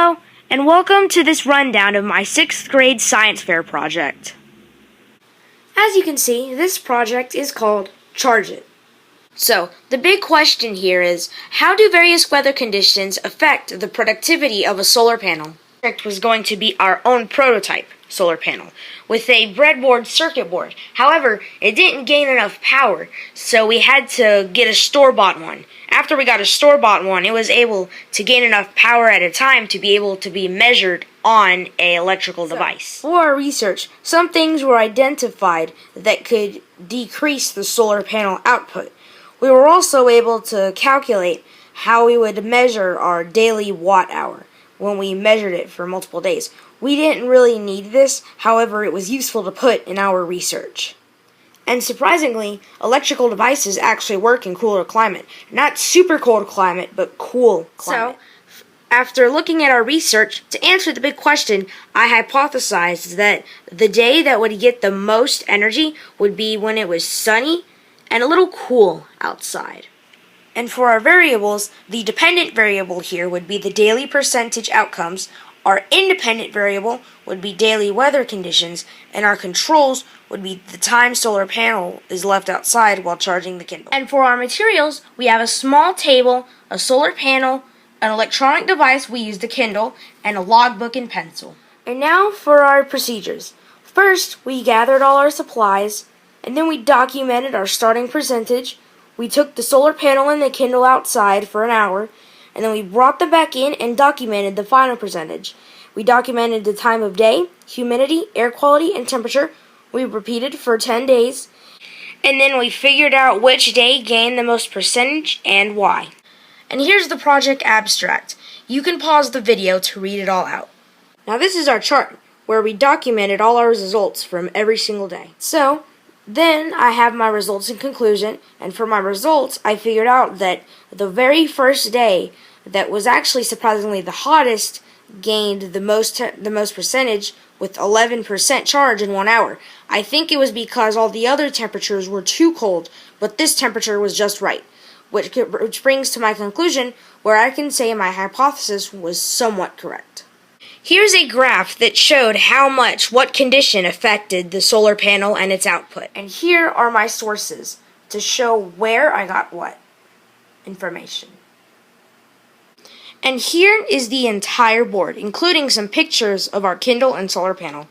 Hello, and welcome to this rundown of my 6th grade science fair project. As you can see, this project is called Charge It. So, the big question here is, how do various weather conditions affect the productivity of a solar panel? The project was going to be our own prototype solar panel with a breadboard circuit board. However, it didn't gain enough power, so we had to get a store-bought one. After we got a store-bought one, it was able to gain enough power at a time to be able to be measured on an electrical device. For our research, some things were identified that could decrease the solar panel output. We were also able to calculate how we would measure our daily watt hour when we measured it for multiple days. We didn't really need this, however, it was useful to put in our research. And surprisingly, electrical devices actually work in cooler climate. Not super cold climate, but cool climate. So, after looking at our research, to answer the big question, I hypothesized that the day that would get the most energy would be when it was sunny and a little cool outside. And for our variables, the dependent variable here would be the daily percentage outcomes, our independent variable would be daily weather conditions, and our controls would be the time solar panel is left outside while charging the Kindle. And for our materials, we have a small table, a solar panel, an electronic device, we use the Kindle, and a logbook and pencil. And now for our procedures. First, we gathered all our supplies, and then we documented our starting percentage. We took the solar panel and the Kindle outside for an hour, and then we brought them back in and documented the final percentage. We documented the time of day, humidity, air quality, and temperature. We repeated for 10 days, and then we figured out which day gained the most percentage and why. And here's the project abstract. You can pause the video to read it all out. Now this is our chart, where we documented all our results from every single day. So, then I have my results in conclusion, and for my results, I figured out that the very first day that was actually surprisingly the hottest gained the most percentage with 11% charge in 1 hour. I think it was because all the other temperatures were too cold, but this temperature was just right, which brings to my conclusion where I can say my hypothesis was somewhat correct. Here's a graph that showed how much what condition affected the solar panel and its output. And here are my sources to show where I got what information. And here is the entire board, including some pictures of our Kindle and solar panel.